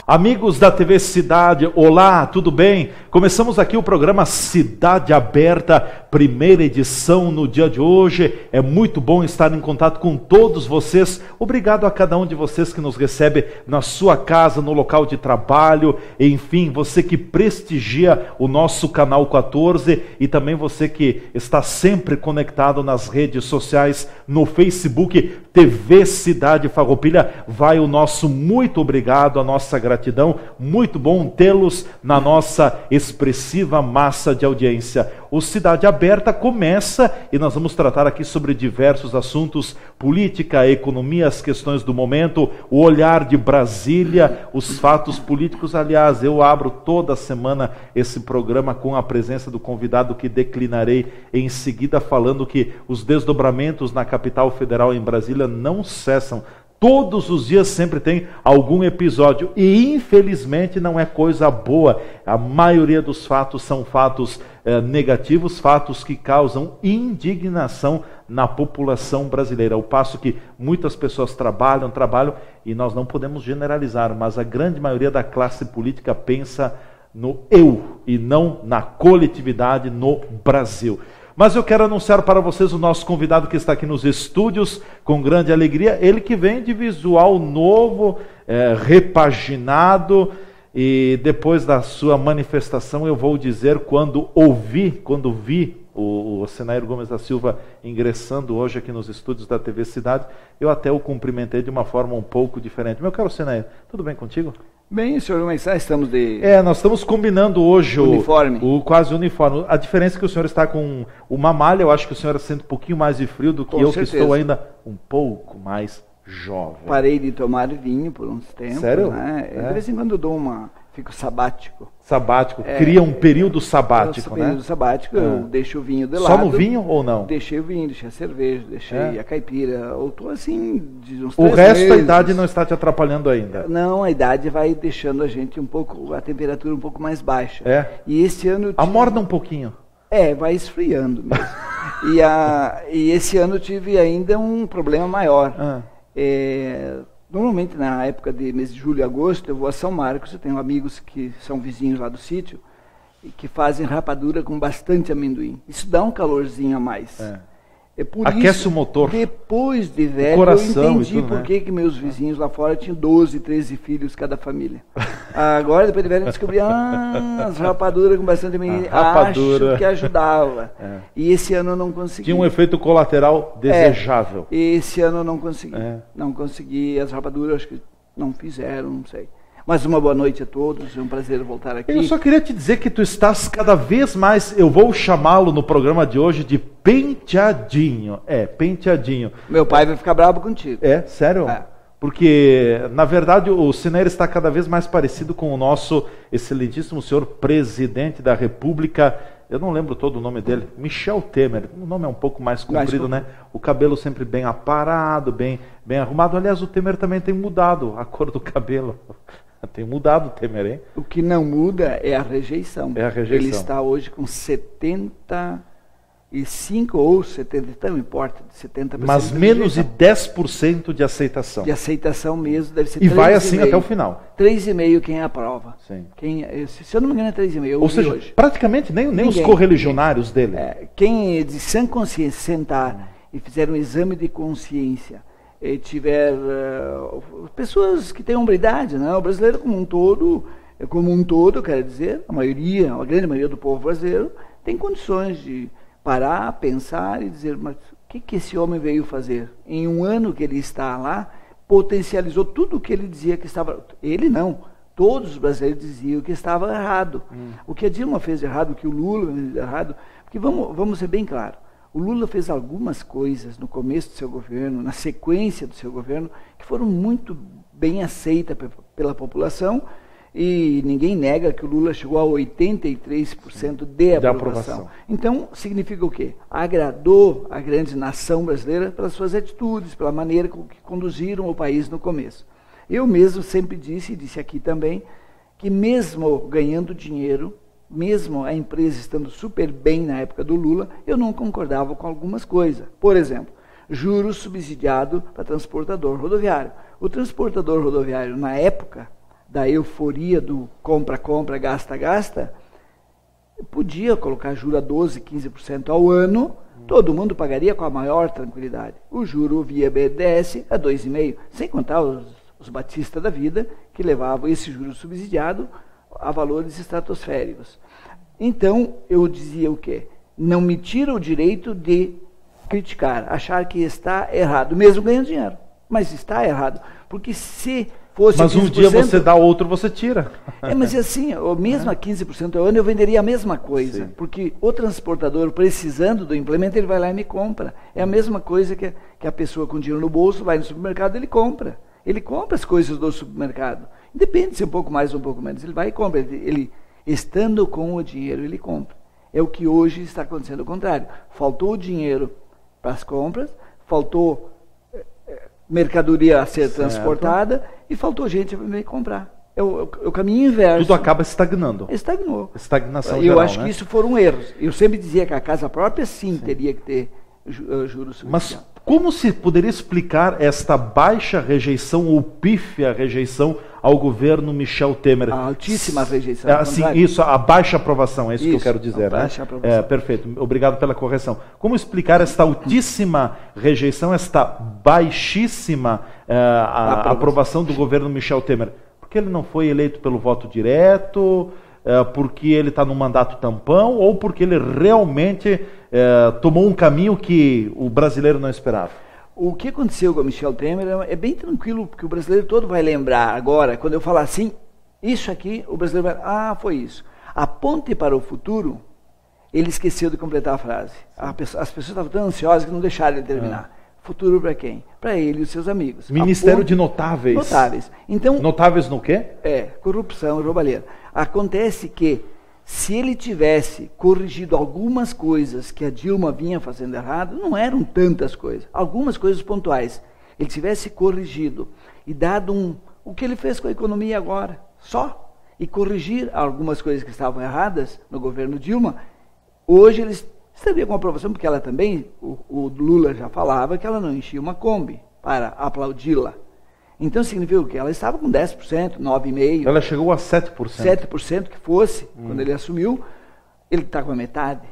Amigos da TV Cidade, olá, tudo bem? Começamos aqui o programa Cidade Aberta, primeira edição no dia de hoje. É muito bom estar em contato com todos vocês. Obrigado a cada um de vocês que nos recebe na sua casa, no local de trabalho, enfim, você que prestigia o nosso canal 14 e também você que está sempre conectado nas redes sociais, no Facebook, TV Cidade Farroupilha. Vai o nosso muito obrigado, a nossa gratidão. Muito bom tê-los na nossa expressiva massa de audiência. O Cidade Aberta começa e nós vamos tratar aqui sobre diversos assuntos: política, economia, as questões do momento, o olhar de Brasília, os fatos políticos. Aliás, eu abro toda semana esse programa com a presença do convidado que declinarei em seguida, falando que os desdobramentos na capital federal, em Brasília, não cessam. Todos os dias sempre tem algum episódio e infelizmente não é coisa boa. A maioria dos fatos são fatos negativos, fatos que causam indignação na população brasileira. Ao passo que muitas pessoas trabalham e nós não podemos generalizar, mas a grande maioria da classe política pensa no eu e não na coletividade no Brasil. Mas eu quero anunciar para vocês o nosso convidado que está aqui nos estúdios, com grande alegria. Ele que vem de visual novo, repaginado, e depois da sua manifestação eu vou dizer, quando vi o Senair Gomes da Silva ingressando hoje aqui nos estúdios da TV Cidade, eu até o cumprimentei de uma forma um pouco diferente. Meu caro Senair, tudo bem contigo? Bem, senhor, mas estamos de... nós estamos combinando hoje uniforme. o quase uniforme. A diferença é que o senhor está com uma malha, eu acho que o senhor sente um pouquinho mais de frio do que eu, certeza. Que estou ainda um pouco mais jovem. Parei de tomar vinho por uns tempos. Sério? Né? De vez em quando eu dou fico sabático. Sabático, cria um período sabático, né? Período sabático, eu deixo o vinho de lado. Só no vinho ou não? Deixei o vinho, deixei a cerveja, deixei a caipira. Eu estou assim, de uns 3 meses. O resto da idade não está te atrapalhando ainda? Não, a idade vai deixando a gente a temperatura um pouco mais baixa. E esse ano... Amorna um pouquinho. Vai esfriando mesmo. E esse ano eu tive ainda um problema maior. Normalmente, na época de mês de julho e agosto, eu vou a São Marcos, eu tenho amigos que são vizinhos lá do sítio, e que fazem rapadura com bastante amendoim. Isso dá um calorzinho a mais. Aquece o motor. Depois de velho, eu entendi por que meus vizinhos lá fora tinham 12, 13 filhos cada família. Agora, depois de velho, eu descobri as rapaduras com bastante amendoim. Acho que ajudava. E esse ano eu não consegui. Tinha um efeito colateral desejável. Esse ano eu não consegui. Não consegui. As rapaduras acho que não fizeram, não sei. Mas uma boa noite a todos, é um prazer voltar aqui. Eu só queria te dizer que tu estás cada vez mais, eu vou chamá-lo no programa de hoje de penteadinho. Penteadinho. Meu pai vai ficar bravo contigo. Sério? Porque, na verdade, o Senair está cada vez mais parecido com o nosso excelentíssimo senhor presidente da República. Eu não lembro todo o nome dele, Michel Temer. O nome é um pouco mais comprido, né? O cabelo sempre bem aparado, bem arrumado. Aliás, o Temer também tem mudado a cor do cabelo. Tem mudado o Temer, hein? O que não muda é a rejeição. Ele está hoje com 75 ou 70, não importa, 70%. Mas menos de 10% de aceitação. De aceitação mesmo, deve ser 3,5%. E vai assim até o final. 3,5% quem aprova. Sim. Se eu não me engano é 3,5%. Ou seja, hoje. Praticamente nem os correligionários dele. Quem de sã consciência sentar e fizer um exame de consciência, e tiver pessoas que têm hombridade, né? O brasileiro como um todo, quero dizer, a grande maioria do povo brasileiro tem condições de parar, pensar e dizer, mas o que esse homem veio fazer? Em um ano que ele está lá, potencializou tudo o que ele dizia que estava... Ele não, todos os brasileiros diziam que estava errado. O que a Dilma fez de errado, o que o Lula fez de errado, porque vamos ser bem claros, o Lula fez algumas coisas no começo do seu governo, na sequência do seu governo, que foram muito bem aceitas pela população, e ninguém nega que o Lula chegou a 83% de aprovação. Então, significa o quê? Agradou a grande nação brasileira pelas suas atitudes, pela maneira com que conduziram o país no começo. Eu mesmo sempre disse, e disse aqui também, que mesmo ganhando dinheiro, mesmo a empresa estando super bem na época do Lula, eu não concordava com algumas coisas. Por exemplo, juros subsidiados para transportador rodoviário. O transportador rodoviário, na época, da euforia do compra, gasta, podia colocar juro a 12%, 15% ao ano, todo mundo pagaria com a maior tranquilidade. O juro via BNDES a 2,5%, sem contar os batistas da vida, que levavam esse juro subsidiado a valores estratosféricos. Então, eu dizia o quê? Não me tira o direito de criticar, achar que está errado, mesmo ganhando dinheiro. Mas está errado, porque se fosse Mas 15%, um dia você dá, outro você tira. Mas assim, mesmo a 15% ao ano eu venderia a mesma coisa, sim, porque o transportador, precisando do implemento, ele vai lá e me compra. É a mesma coisa que a pessoa com dinheiro no bolso vai no supermercado, ele compra. Ele compra as coisas do supermercado. Independe se é um pouco mais ou um pouco menos, ele vai e compra. Ele estando com o dinheiro, ele compra. É o que hoje está acontecendo, o contrário. Faltou o dinheiro para as compras, faltou mercadoria a ser transportada e faltou gente para me comprar. É o caminho inverso. Tudo acaba estagnando. Estagnou. Estagnação Eu geral, acho que isso foram erros. Eu sempre dizia que a casa própria, sim. teria que ter juros subsidiados. Mas como se poderia explicar esta baixa rejeição ou pífia rejeição ao governo Michel Temer? A altíssima rejeição. Assim, isso, a baixa aprovação, é isso que eu quero dizer. A baixa aprovação. Perfeito, obrigado pela correção. Como explicar esta altíssima rejeição, esta baixíssima aprovação do governo Michel Temer? Porque ele não foi eleito pelo voto direto, porque ele está no mandato tampão, ou porque ele realmente tomou um caminho que o brasileiro não esperava? O que aconteceu com o Michel Temer é bem tranquilo, porque o brasileiro todo vai lembrar agora, quando eu falar assim, isso aqui, o brasileiro vai, foi isso. A ponte para o futuro, ele esqueceu de completar a frase. As pessoas estavam tão ansiosas que não deixaram ele terminar. Futuro para quem? Para ele e os seus amigos. Ministério de Notáveis. Notáveis. Então, notáveis no quê? Corrupção, roubalheira. Acontece que, se ele tivesse corrigido algumas coisas que a Dilma vinha fazendo errado, não eram tantas coisas, algumas coisas pontuais. Ele tivesse corrigido e dado o que ele fez com a economia agora, só, e corrigir algumas coisas que estavam erradas no governo Dilma, hoje eles estariam com aprovação, porque ela também, o Lula já falava que ela não enchia uma Kombi para aplaudi-la. Então significa o quê? Ela estava com 10%, 9,5%. Ela chegou a 7%. 7% que fosse, quando ele assumiu, ele está com a metade.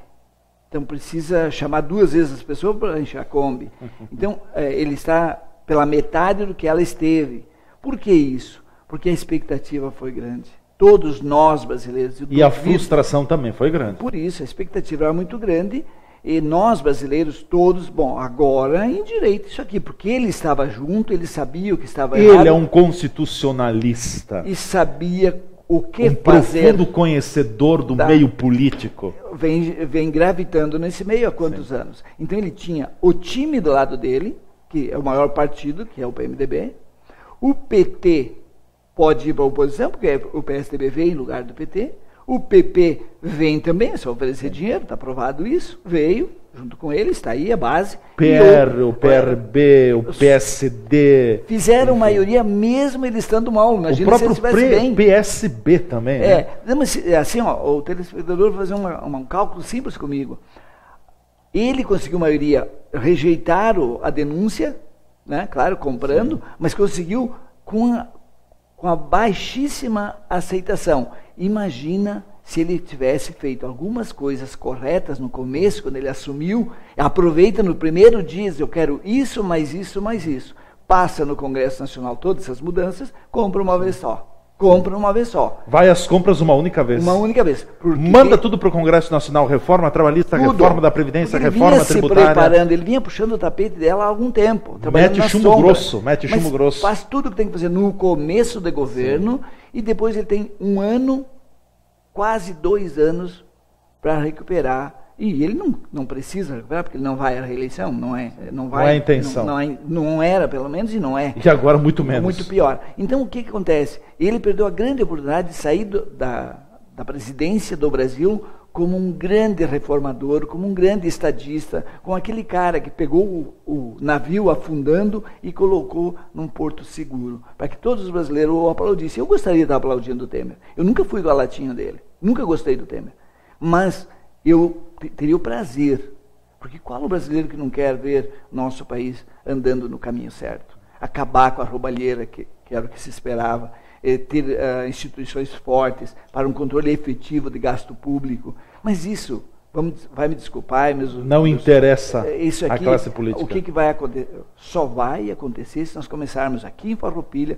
Então precisa chamar 2 vezes as pessoas para encher a Kombi. Então ele está pela metade do que ela esteve. Por que isso? Porque a expectativa foi grande. Todos nós brasileiros... E a frustração também foi grande. Por isso, a expectativa era muito grande. E nós, brasileiros, todos, agora em direito isso aqui, porque ele estava junto, ele sabia o que estava errado. Ele é um constitucionalista. E sabia o que fazer. Um profundo conhecedor do meio político. Vem gravitando nesse meio há quantos anos? Então ele tinha o time do lado dele, que é o maior partido, que é o PMDB. O PT pode ir para a oposição, porque o PSDB veio em lugar do PT. O PP vem também, só oferecer dinheiro, está aprovado isso, veio, junto com ele, está aí a base. O PRB, o PSD... Fizeram maioria mesmo ele estando mal, imagina se ele estivesse bem. O PSB também, né? Mas, assim, o telespectador vai fazer um cálculo simples comigo. Ele conseguiu maioria, rejeitaram a denúncia, né, claro, comprando, mas conseguiu com a baixíssima aceitação. Imagina se ele tivesse feito algumas coisas corretas no começo, quando ele assumiu, aproveita no primeiro dia, diz, eu quero isso, mais isso, mais isso. Passa no Congresso Nacional todas essas mudanças, compra uma vez só. Vai às compras uma única vez. Manda tudo para o Congresso Nacional, reforma trabalhista, tudo. Reforma da Previdência, reforma tributária. Ele vinha puxando o tapete dela há algum tempo. Mete chumbo grosso. Faz tudo o que tem que fazer no começo do governo. Sim. E depois ele tem 1 ano, quase 2 anos, para recuperar. E ele não precisa recuperar, porque ele não vai à reeleição, não é a intenção. Não era, pelo menos, e não é. E agora muito menos. Muito pior. Então, o que acontece? Ele perdeu a grande oportunidade de sair da presidência do Brasil como um grande reformador, como um grande estadista, com aquele cara que pegou o navio afundando e colocou num porto seguro, para que todos os brasileiros o aplaudissem. Eu gostaria de estar aplaudindo o Temer. Eu nunca fui do alatinho dele, nunca gostei do Temer. Mas eu teria o prazer, porque qual o brasileiro que não quer ver nosso país andando no caminho certo? Acabar com a roubalheira, que era o que se esperava, ter instituições fortes para um controle efetivo de gasto público. Mas isso, vai me desculpar, não interessa isso aqui, a classe política. O que vai acontecer? Só vai acontecer se nós começarmos aqui em Farroupilha,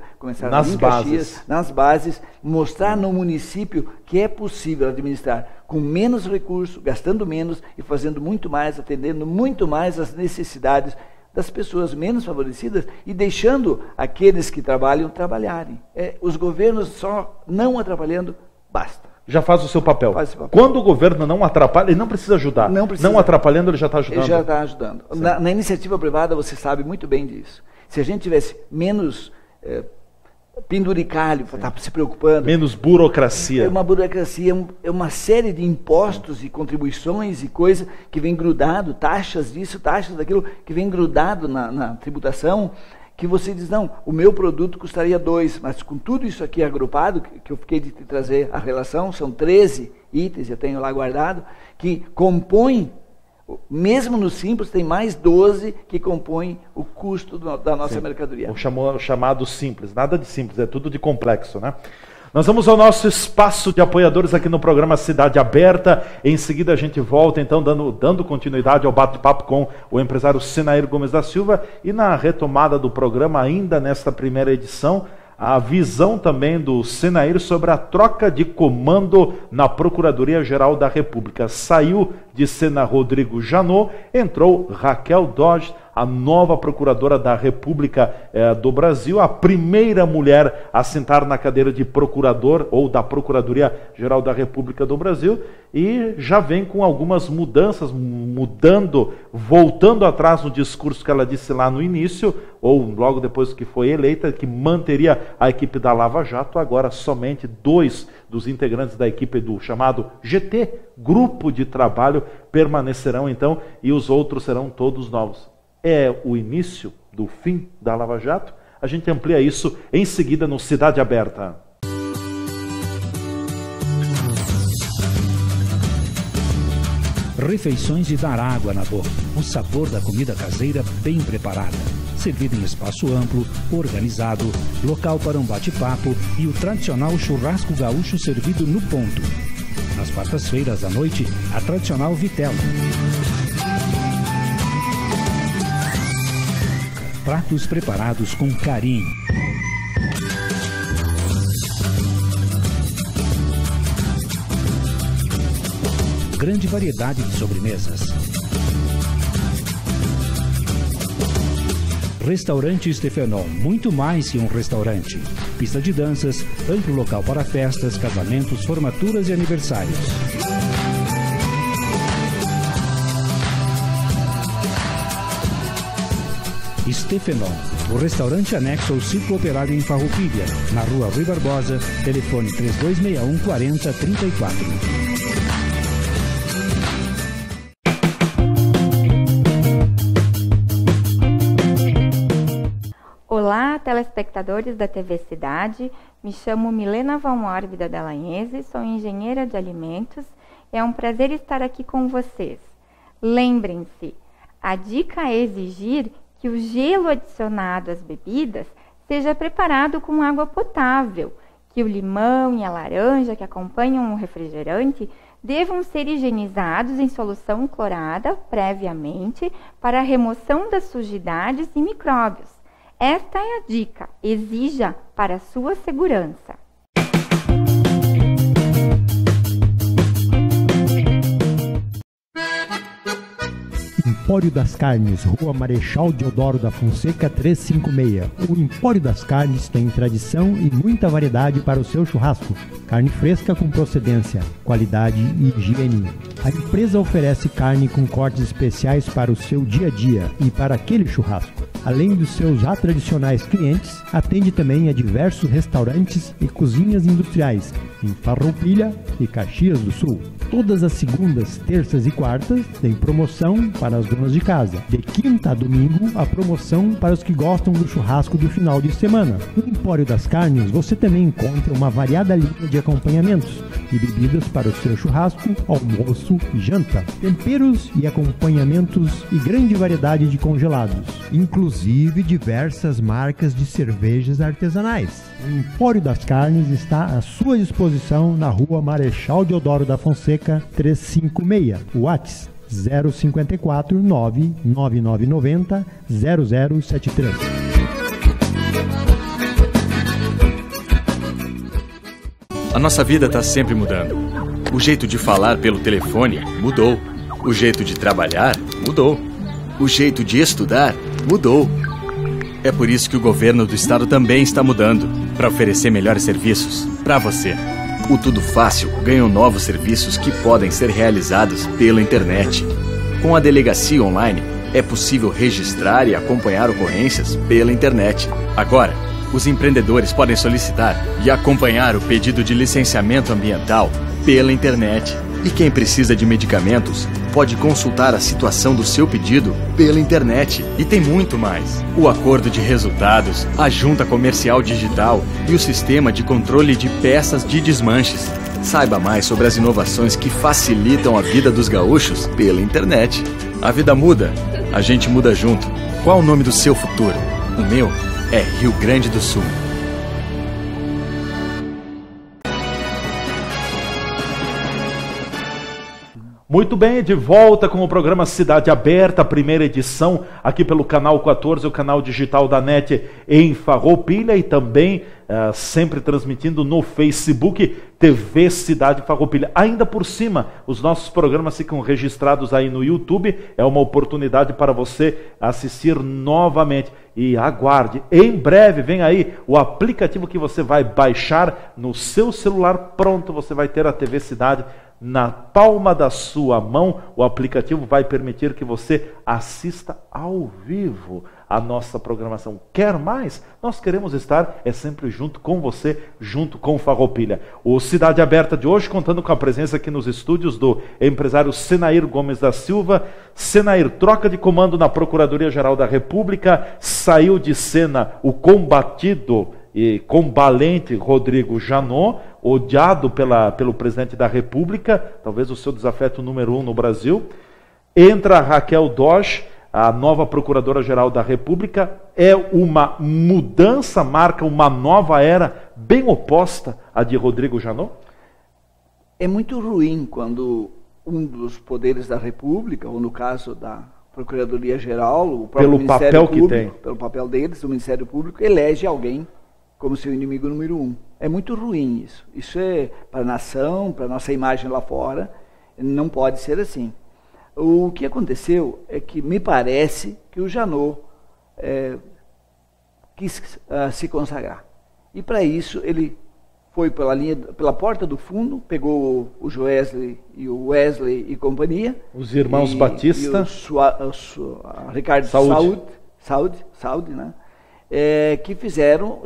nas em Caxias, nas bases, mostrar no município que é possível administrar com menos recursos, gastando menos e fazendo muito mais, atendendo muito mais as necessidades das pessoas menos favorecidas e deixando aqueles que trabalham trabalharem. Os governos só não atrapalhando, basta. Já faz o seu papel. Faz o papel. Quando o governo não atrapalha, ele não precisa ajudar. Não atrapalhando, ele já está ajudando. Ele já está ajudando. Na iniciativa privada, você sabe muito bem disso. Se a gente tivesse menos penduricalho para estar se preocupando... Menos burocracia. É uma burocracia, é uma série de impostos e contribuições e coisas que vem grudado, taxas disso, taxas daquilo, que vem grudado na tributação, que você diz, não, o meu produto custaria 2, mas com tudo isso aqui agrupado, que eu fiquei de te trazer a relação, são 13 itens, eu tenho lá guardado, que compõem, mesmo no simples, tem mais 12 que compõem o custo da nossa mercadoria. O chamado simples, nada de simples, é tudo de complexo, né? Nós vamos ao nosso espaço de apoiadores aqui no programa Cidade Aberta. Em seguida a gente volta, então, dando continuidade ao bate-papo com o empresário Senair Gomes da Silva. E na retomada do programa, ainda nesta primeira edição, a visão também do Senair sobre a troca de comando na Procuradoria-Geral da República. Saiu de cena Rodrigo Janot, entrou Raquel Dodge, a nova procuradora da República do Brasil, a primeira mulher a sentar na cadeira de procurador ou da Procuradoria-Geral da República do Brasil, e já vem com algumas mudanças, voltando atrás no discurso que ela disse lá no início, ou logo depois que foi eleita, que manteria a equipe da Lava Jato. Agora somente 2 dos integrantes da equipe do chamado GT, Grupo de Trabalho, permanecerão então, e os outros serão todos novos. É o início do fim da Lava Jato? A gente amplia isso em seguida no Cidade Aberta. Refeições de dar água na boca. O sabor da comida caseira bem preparada. Servida em espaço amplo, organizado, local para um bate-papo e o tradicional churrasco gaúcho servido no ponto. Nas quartas-feiras à noite, a tradicional vitela. Pratos preparados com carinho. Grande variedade de sobremesas. Restaurante Stefenol, muito mais que um restaurante. Pista de danças, amplo local para festas, casamentos, formaturas e aniversários. Stefenol, o restaurante anexo ao Circo Operário em Farroupilha, na rua Rui Barbosa, telefone 3261 4034. Olá, telespectadores da TV Cidade. Me chamo Milena Valmor Vida Dallagnese, sou engenheira de alimentos. É um prazer estar aqui com vocês. Lembrem-se, a dica é exigir que o gelo adicionado às bebidas seja preparado com água potável, que o limão e a laranja que acompanham o refrigerante devam ser higienizados em solução clorada previamente para a remoção das sujidades e micróbios. Esta é a dica, exija para a sua segurança. Empório das Carnes, Rua Marechal Deodoro da Fonseca 356. O Empório das Carnes tem tradição e muita variedade para o seu churrasco. Carne fresca com procedência, qualidade e higiene. A empresa oferece carne com cortes especiais para o seu dia a dia e para aquele churrasco. Além dos seus já tradicionais clientes, atende também a diversos restaurantes e cozinhas industriais em Farroupilha e Caxias do Sul. Todas as segundas, terças e quartas tem promoção para as donas de casa. De quinta a domingo, a promoção para os que gostam do churrasco do final de semana. No Empório das Carnes, você também encontra uma variada linha de acompanhamentos, e bebidas para o seu churrasco, almoço e janta. Temperos e acompanhamentos e grande variedade de congelados, inclusive diversas marcas de cervejas artesanais. O Empório das Carnes está à sua disposição na Rua Marechal Deodoro da Fonseca, 356. WhatsApp 054 99990 0073. A nossa vida está sempre mudando. O jeito de falar pelo telefone mudou. O jeito de trabalhar mudou. O jeito de estudar mudou. É por isso que o governo do estado também está mudando, para oferecer melhores serviços para você. O Tudo Fácil ganhou novos serviços que podem ser realizados pela internet. Com a delegacia online, é possível registrar e acompanhar ocorrências pela internet. Agora, os empreendedores podem solicitar e acompanhar o pedido de licenciamento ambiental pela internet. E quem precisa de medicamentos pode consultar a situação do seu pedido pela internet. E tem muito mais. O acordo de resultados, a junta comercial digital e o sistema de controle de peças de desmanches. Saiba mais sobre as inovações que facilitam a vida dos gaúchos pela internet. A vida muda, a gente muda junto. Qual o nome do seu futuro? O meu é Rio Grande do Sul. Muito bem, de volta com o programa Cidade Aberta, primeira edição, aqui pelo canal 14, o canal digital da NET em Farroupilha, e também sempre transmitindo no Facebook TV Cidade Farroupilha. Ainda por cima, os nossos programas ficam registrados aí no YouTube, é uma oportunidade para você assistir novamente. E aguarde, em breve vem aí o aplicativo que você vai baixar no seu celular, pronto, você vai ter a TV Cidade na palma da sua mão. O aplicativo vai permitir que você assista ao vivo a nossa programação. Quer mais? Nós queremos estar sempre junto com você, junto com Farroupilha. O Cidade Aberta de hoje, contando com a presença aqui nos estúdios do empresário Senair Gomes da Silva. Senair, troca de comando na Procuradoria-Geral da República, saiu de cena o combatido e combalente Rodrigo Janot, odiado pelo presidente da República, talvez o seu desafeto número 1 no Brasil. Entra a Raquel Dodge, a nova Procuradora-Geral da República. É uma mudança, marca uma nova era, bem oposta à de Rodrigo Janot? É muito ruim quando um dos poderes da República, ou no caso da Procuradoria-Geral, o próprio pelo Ministério papel Público, que tem, pelo papel deles, o Ministério Público elege alguém como seu inimigo número 1. É muito ruim isso. Isso é para a nação, para a nossa imagem lá fora, não pode ser assim. O que aconteceu é que me parece que o Janot quis se consagrar. E para isso ele foi pela porta do fundo, pegou o Joesley e o Wesley e companhia. Os irmãos Batista. E Ricardo Saúde, né? Que fizeram,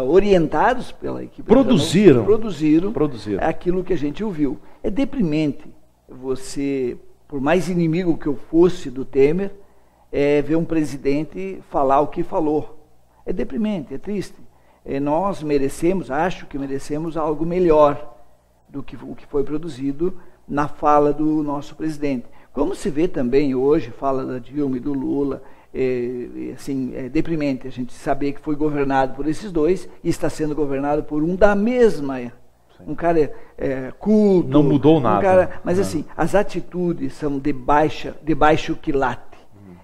orientados pela equipe. Produziram aquilo que a gente ouviu. É deprimente você, por mais inimigo que eu fosse do Temer, ver um presidente falar o que falou. É deprimente, é triste. Nós acho que merecemos algo melhor do que o que foi produzido na fala do nosso presidente. Como se vê também hoje, fala da Dilma e do Lula, é deprimente a gente saber que foi governado por esses dois e está sendo governado por um da mesma, um cara culto. Não mudou nada. Mas assim, as atitudes são de baixo quilate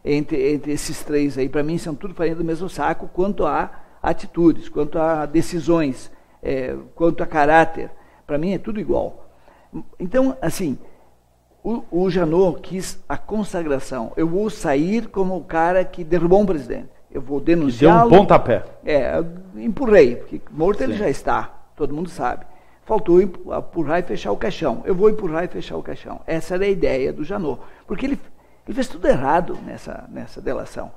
entre esses três aí. Para mim são tudo farinha do mesmo saco quanto a atitudes, quanto a decisões, quanto a caráter. Para mim é tudo igual. Então, assim, o Janot quis a consagração. Eu vou sair como o cara que derrubou um presidente. Eu vou denunciá-lo. Deu um pontapé. Empurrei, porque morto ele já está, todo mundo sabe. Faltou empurrar e fechar o caixão. Eu vou empurrar e fechar o caixão. Essa era a ideia do Janot. Porque ele fez tudo errado nessa delação.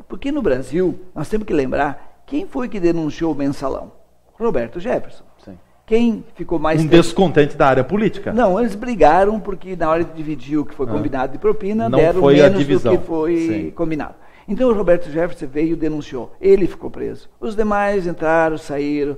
Porque no Brasil, nós temos que lembrar, quem foi que denunciou o mensalão? Roberto Jefferson. Sim. Quem ficou mais... descontente da área política. Não, eles brigaram porque na hora de dividir o que foi combinado de propina, não deram foi menos a divisão. do que foi combinado. Então o Roberto Jefferson veio e denunciou. Ele ficou preso. Os demais entraram, saíram.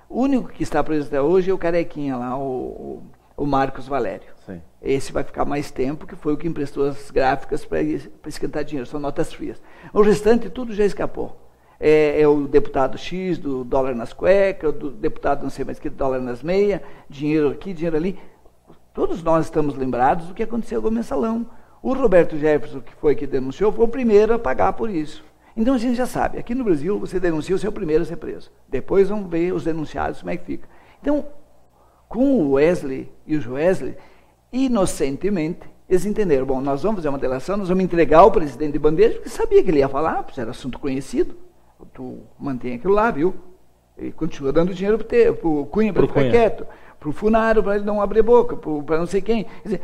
O único que está preso até hoje é o carequinha lá, o Marcos Valério. Sim. Esse vai ficar mais tempo, que foi o que emprestou as gráficas para esquentar dinheiro, são notas frias. O restante tudo já escapou. É o deputado X do dólar nas cuecas, do deputado não sei mais que dólar nas meias, dinheiro aqui, dinheiro ali. Todos nós estamos lembrados do que aconteceu com o mensalão. O Roberto Jefferson, que foi que denunciou, foi o primeiro a pagar por isso. Então a gente já sabe, aqui no Brasil você denuncia, você é o primeiro a ser preso. Depois vamos ver os denunciados, como é que fica. Então, com o Wesley e o Joesley, inocentemente, eles entenderam, bom, nós vamos fazer uma delação, nós vamos entregar o presidente de bandeja, porque sabia que ele ia falar, porque era assunto conhecido. Tu mantém aquilo lá, viu? E continua dando dinheiro para o Cunha para ficar quieto, para o Funaro para ele não abrir boca, para não sei quem. Quer dizer,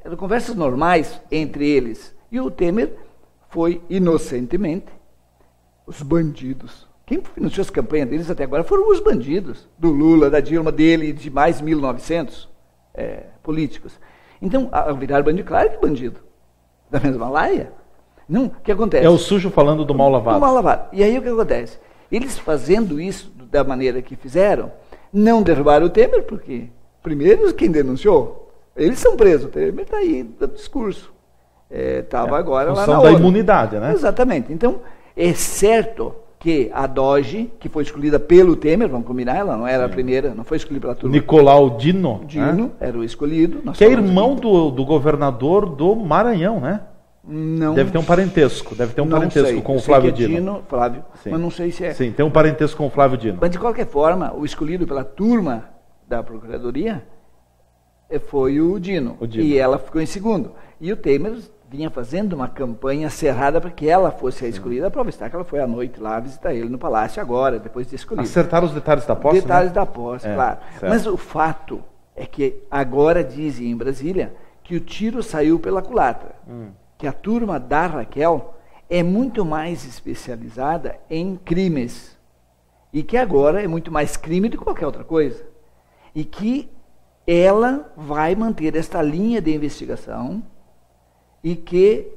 eram conversas normais entre eles. E o Temer foi, inocentemente, os bandidos. Quem financiou as campanhas deles até agora foram os bandidos, do Lula, da Dilma, dele e de mais 1.900 políticos. Então, viraram bandido, claro que bandido. Da mesma laia. Não, o que acontece? É o sujo falando do mal lavado. Do mal lavado. E aí o que acontece? Eles fazendo isso da maneira que fizeram, não derrubaram o Temer, porque, primeiro, quem denunciou, eles são presos. O Temer está aí do discurso. Estava agora lá na da imunidade, né? Exatamente. Então, é certo que a Doge, que foi escolhida pelo Temer, vamos combinar, ela não era a primeira, não foi escolhida pela turma. Nicolau Dino. Dino, era o escolhido. Que é irmão do governador do Maranhão, né? Não. Deve ter um parentesco, com o Flávio Dino. Flávio, mas não sei se é. Sim, tem um parentesco com o Flávio Dino. Mas de qualquer forma, o escolhido pela turma da Procuradoria foi o Dino. E ela ficou em segundo. E o Temer vinha fazendo uma campanha cerrada para que ela fosse a escolhida. A prova está que ela foi à noite lá visitar ele no palácio agora, depois de escolhido. Acertaram os detalhes da posse? Detalhes da posse, claro. Certo. Mas o fato é que agora dizem em Brasília que o tiro saiu pela culatra. Que a turma da Raquel é muito mais especializada em crimes. E que agora é muito mais crime do que qualquer outra coisa. E que ela vai manter esta linha de investigação e que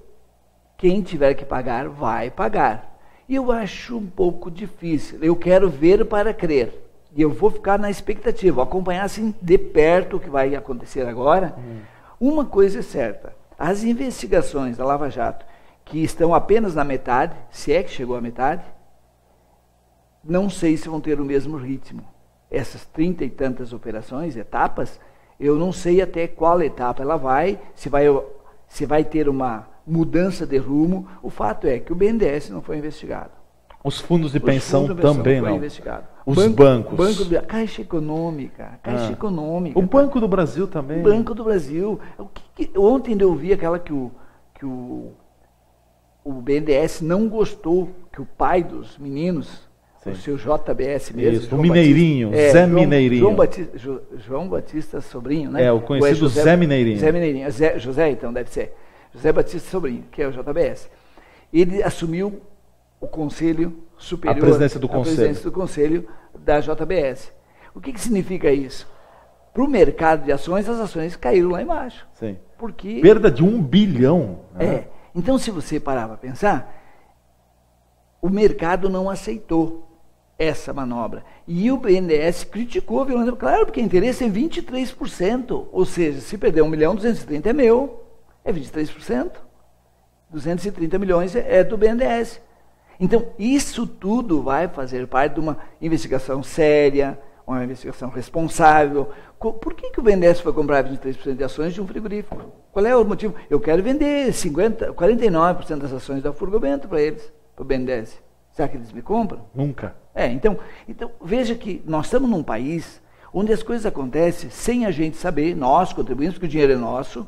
quem tiver que pagar, vai pagar. E eu acho um pouco difícil. Eu quero ver para crer. E eu vou ficar na expectativa, vou acompanhar assim de perto o que vai acontecer agora. Uma coisa é certa. As investigações da Lava Jato, que estão apenas na metade, se é que chegou à metade, não sei se vão ter o mesmo ritmo. Essas 30 e tantas operações, etapas, eu não sei até qual etapa ela vai, se vai ter uma mudança de rumo. O fato é que o BNDES não foi investigado. Os fundos de pensão também não. Os bancos. A Caixa Econômica. O Banco do Brasil também. O Banco do Brasil. Ontem eu vi aquela que o BNDES não gostou, que o pai dos meninos, o seu JBS mesmo. Isso, o Mineirinho, Zé Mineirinho. João Batista Sobrinho, né? O conhecido Zé Mineirinho. Zé Mineirinho. José, então, deve ser. José Batista Sobrinho, que é o JBS. Ele assumiu o Conselho Superior, a presidência do Conselho da JBS. O que significa isso? Para o mercado de ações, as ações caíram lá embaixo. Sim. Porque... Perda de 1 bilhão. Né? Então, se você parar para pensar, o mercado não aceitou essa manobra. E o BNDES criticou violentamente. Claro, porque o interesse é 23%. Ou seja, se perder 1 milhão, 230 é meu. É 23%. 230 milhões é do BNDES. Então, isso tudo vai fazer parte de uma investigação séria, uma investigação responsável. Por que o BNDES foi comprar 23% de ações de um frigorífico? Qual é o motivo? Eu quero vender 49% das ações da Furgobento para eles, para o BNDES. Será que eles me compram? Nunca. Então, veja que nós estamos num país onde as coisas acontecem sem a gente saber, nós contribuímos, porque o dinheiro é nosso,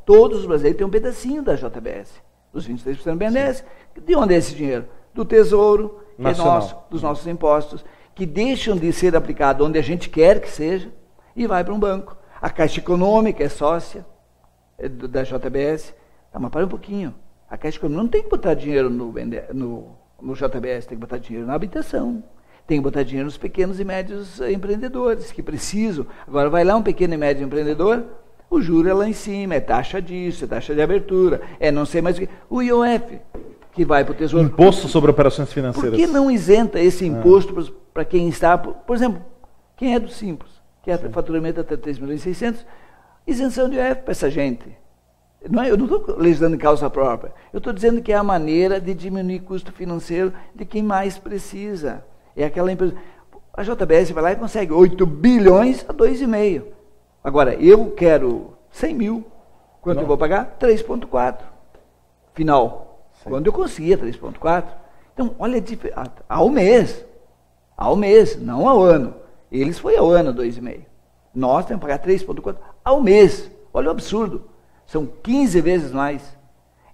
todos os brasileiros têm um pedacinho da JBS. Os 23% do BNDES. Sim. De onde é esse dinheiro? Do Tesouro, que é nosso, dos nossos impostos, que deixam de ser aplicados onde a gente quer que seja, e vai para um banco. A Caixa Econômica é sócia da JBS. Mas para um pouquinho. A Caixa Econômica não tem que botar dinheiro no JBS, tem que botar dinheiro na habitação. Tem que botar dinheiro nos pequenos e médios empreendedores, que precisam. Agora vai lá um pequeno e médio empreendedor, o juro é lá em cima, é taxa disso, é taxa de abertura, não sei mais o que. O IOF, que vai para o Tesouro. Imposto sobre operações financeiras. Por que não isenta esse imposto para quem está, por exemplo, quem é do Simples, que é faturamento até 3.600, isenção de IOF para essa gente. Eu não estou legislando em causa própria, eu estou dizendo que é a maneira de diminuir custo financeiro de quem mais precisa. É aquela empresa. A JBS vai lá e consegue 8 bilhões a 2,5. Agora, eu quero 100 mil. Quanto eu vou pagar? 3,4. Final. Sim. Quando eu conseguia 3,4. Então, olha a diferença. Ao mês, não ao ano. Eles foi ao ano 2,5. Nós temos que pagar 3,4 ao mês. Olha o absurdo. São 15 vezes mais.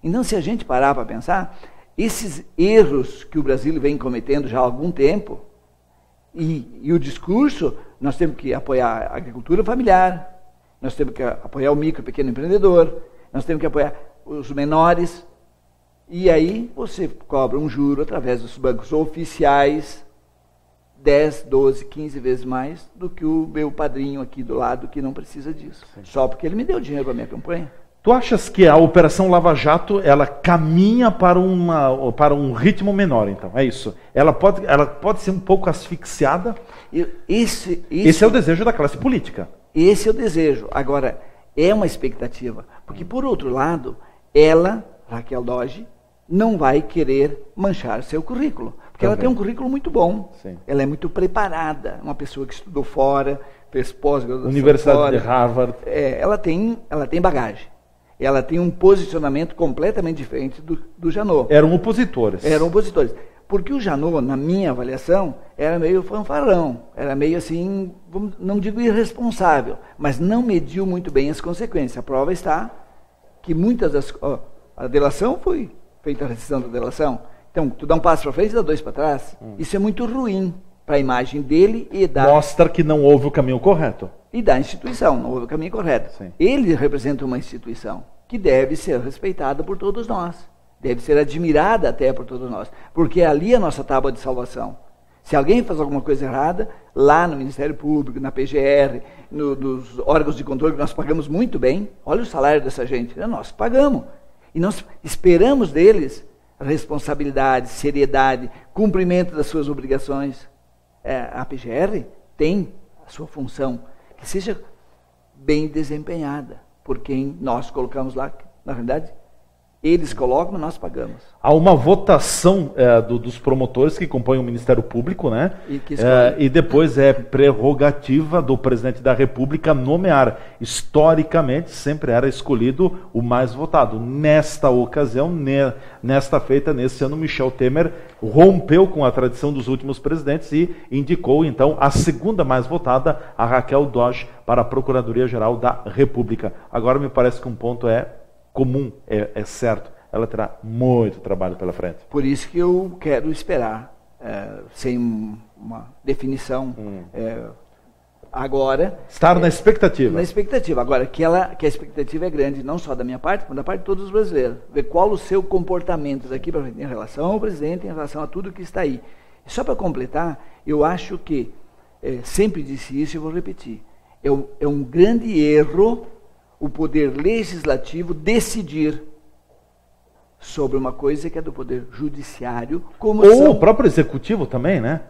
Então, se a gente parar para pensar, esses erros que o Brasil vem cometendo já há algum tempo, e o discurso, nós temos que apoiar a agricultura familiar, nós temos que apoiar o micro e pequeno empreendedor, nós temos que apoiar os menores, e aí você cobra um juro através dos bancos oficiais, 10, 12, 15 vezes mais do que o meu padrinho aqui do lado que não precisa disso. Sim. Só porque ele me deu dinheiro para a minha campanha. Tu achas que a Operação Lava Jato, ela caminha para um ritmo menor, então? É isso? Ela pode ser um pouco asfixiada? Esse é o desejo da classe política. Esse é o desejo. Agora, é uma expectativa. Porque, por outro lado, ela, Raquel Dodge, não vai querer manchar seu currículo. Porque ela tem um currículo muito bom. Sim. Ela é muito preparada. Uma pessoa que estudou fora, fez pós-graduação Universidade fora. de Harvard. Ela tem bagagem. Ela tem um posicionamento completamente diferente do Janot. Eram opositores. Porque o Janot, na minha avaliação, era meio fanfarrão. Era meio assim, não digo irresponsável, mas não mediu muito bem as consequências. A prova está que muitas das... a delação foi feita a rescisão da delação. Então, tu dá um passo para frente e dá 2 para trás. Isso é muito ruim para a imagem dele e da... Mostra que não houve o caminho correto. E da instituição, não houve o caminho correto. Sim. Ele representa uma instituição que deve ser respeitada por todos nós. Deve ser admirada até por todos nós. Porque ali é a nossa tábua de salvação. Se alguém faz alguma coisa errada, lá no Ministério Público, na PGR, nos órgãos de controle que nós pagamos muito bem, olha o salário dessa gente, nós pagamos. E nós esperamos deles responsabilidade, seriedade, cumprimento das suas obrigações. A PGR tem a sua função, que seja bem desempenhada por quem nós colocamos lá. Na verdade, eles colocam, nós pagamos. Há uma votação dos promotores que compõem o Ministério Público, né? E depois é prerrogativa do presidente da República nomear. Historicamente, sempre era escolhido o mais votado. Nesta ocasião, nesta feita, nesse ano, Michel Temer rompeu com a tradição dos últimos presidentes e indicou, então, a segunda mais votada, a Raquel Dodge, para a Procuradoria-Geral da República. Agora, me parece que um ponto é comum, é certo, ela terá muito trabalho pela frente. Por isso que eu quero esperar, sem uma definição agora. Estar na expectativa. Na expectativa. Agora, que a expectativa é grande, não só da minha parte, mas da parte de todos os brasileiros. Ver qual o seu comportamento daqui para frente em relação ao presidente, em relação a tudo que está aí. E só para completar, eu acho que, sempre disse isso e vou repetir, é um grande erro o poder legislativo decidir sobre uma coisa que é do poder judiciário, ou o próprio executivo também, né?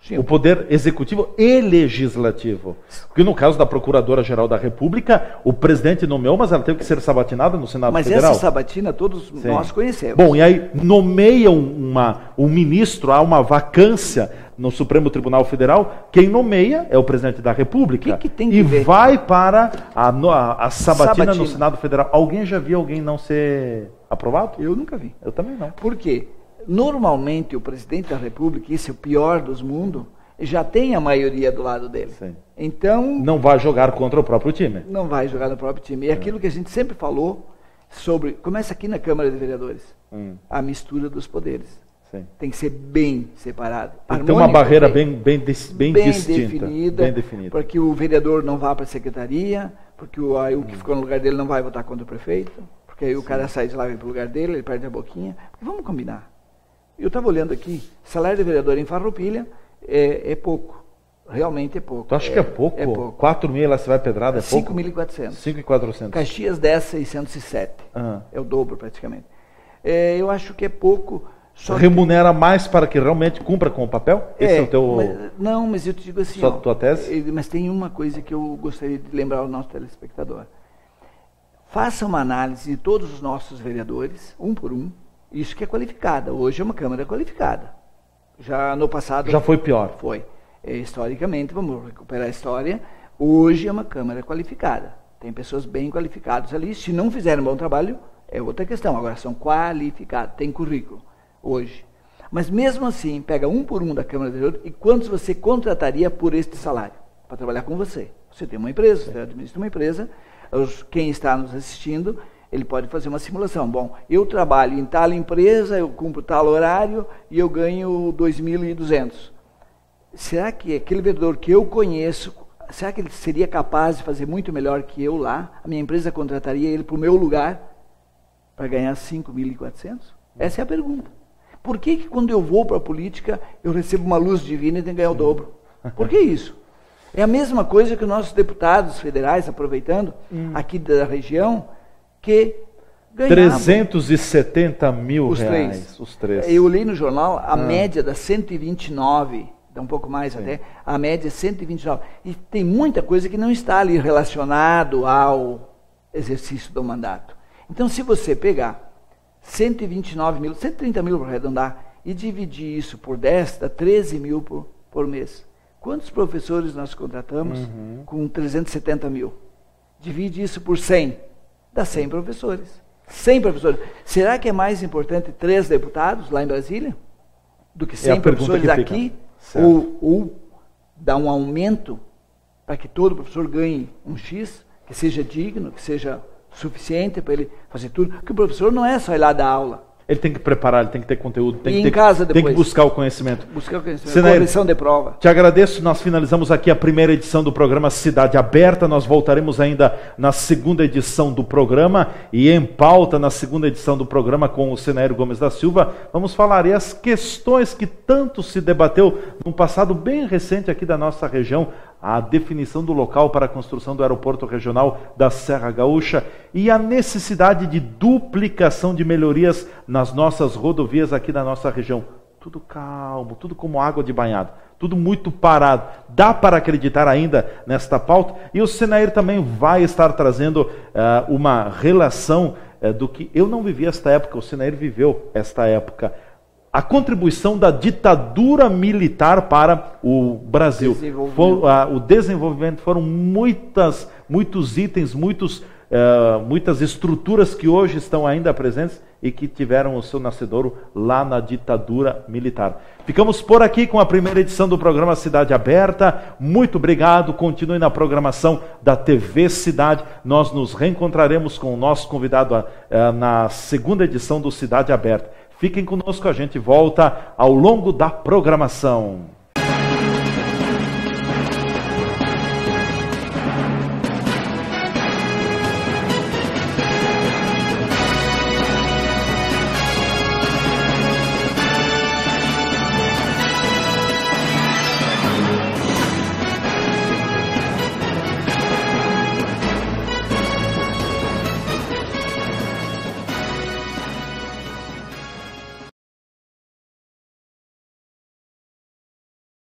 Sim. O poder executivo e legislativo. Porque no caso da Procuradora-Geral da República, o presidente nomeou, mas ela teve que ser sabatinada no Senado Federal. Mas essa sabatina todos nós conhecemos. Bom, e aí nomeiam um ministro, há uma vacância no Supremo Tribunal Federal, quem nomeia é o presidente da República. Que tem que ver? Vai para a sabatina no Senado Federal. Alguém já viu alguém não ser aprovado? Eu nunca vi. Eu também não. Por quê? Normalmente o presidente da República, esse é o pior dos mundos, já tem a maioria do lado dele. Sim. Então... Não vai jogar contra o próprio time. Não vai jogar no próprio time. E aquilo que a gente sempre falou sobre... Começa aqui na Câmara de Vereadores. A mistura dos poderes. Sim. Tem que ser bem separado. Tem uma barreira bem distinta. Bem definida. Para que o vereador não vá para a secretaria, porque o que ficou no lugar dele não vai votar contra o prefeito, porque aí o cara sai de lá e vai para o lugar dele, ele perde a boquinha. Porque vamos combinar. Eu estava olhando aqui, salário de vereador em Farroupilha é pouco. Realmente é pouco. Tu acha que é pouco? É pouco. 4 mil lá você vai pedrada, é pouco? 5.400. 5.400. Caxias 10.607. É o dobro praticamente. Eu acho que é pouco, remunera mais para que realmente cumpra com o papel? Esse é o teu... Mas eu te digo assim... Só tua tese? Mas tem uma coisa que eu gostaria de lembrar ao nosso telespectador. Faça uma análise de todos os nossos vereadores, um por um. Isso que é qualificada. Hoje é uma Câmara qualificada. Já no passado... Já foi pior. Foi. Historicamente, vamos recuperar a história, hoje é uma Câmara qualificada. Tem pessoas bem qualificadas ali. Se não fizerem um bom trabalho, é outra questão. Agora são qualificados, tem currículo hoje. Mas mesmo assim, pega um por um da Câmara de Vereadores e quantos você contrataria por este salário para trabalhar com você? Você tem uma empresa, você administra uma empresa, quem está nos assistindo, ele pode fazer uma simulação. Bom, eu trabalho em tal empresa, eu cumpro tal horário e eu ganho 2.200. Será que aquele vereador que eu conheço, será que ele seria capaz de fazer muito melhor que eu lá? A minha empresa contrataria ele para o meu lugar para ganhar 5.400? Essa é a pergunta. Por que quando eu vou para a política, eu recebo uma luz divina e tenho que ganhar o dobro? Por que isso? É a mesma coisa que os nossos deputados federais, aproveitando, aqui da região, que ganhavam. 370 mil reais. Os três. Eu li no jornal, a média da 129, dá um pouco mais até, a média é 129. E tem muita coisa que não está ali relacionado ao exercício do mandato. Então, se você pegar 129 mil, 130 mil para arredondar, e dividir isso por 10, dá 13 mil por mês. Quantos professores nós contratamos com 370 mil? Divide isso por 100, dá 100 professores. 100 professores. Será que é mais importante 3 deputados lá em Brasília do que 100 professores aqui? Ou dar um aumento para que todo professor ganhe um X, que seja digno, que seja suficiente para ele fazer tudo? Porque o professor não é só ir lá dar aula. Ele tem que preparar, ele tem que ter conteúdo, tem que buscar o conhecimento. Correção de prova. Te agradeço, nós finalizamos aqui a primeira edição do programa Cidade Aberta, nós voltaremos ainda na segunda edição do programa, e em pauta na segunda edição do programa com o Senaírio Gomes da Silva, vamos falar e as questões que tanto se debateu num passado bem recente aqui da nossa região, a definição do local para a construção do aeroporto regional da Serra Gaúcha e a necessidade de duplicação de melhorias nas nossas rodovias aqui da nossa região. Tudo calmo, tudo como água de banhado, tudo muito parado. Dá para acreditar ainda nesta pauta? E o Senaírio também vai estar trazendo uma relação do que eu não vivi esta época, o Senaírio viveu esta época. A contribuição da ditadura militar para o Brasil. O desenvolvimento foram muitos itens, muitas estruturas que hoje estão ainda presentes e que tiveram o seu nascedouro lá na ditadura militar. Ficamos por aqui com a primeira edição do programa Cidade Aberta. Muito obrigado. Continue na programação da TV Cidade. Nós nos reencontraremos com o nosso convidado na segunda edição do Cidade Aberta. Fiquem conosco, a gente volta ao longo da programação.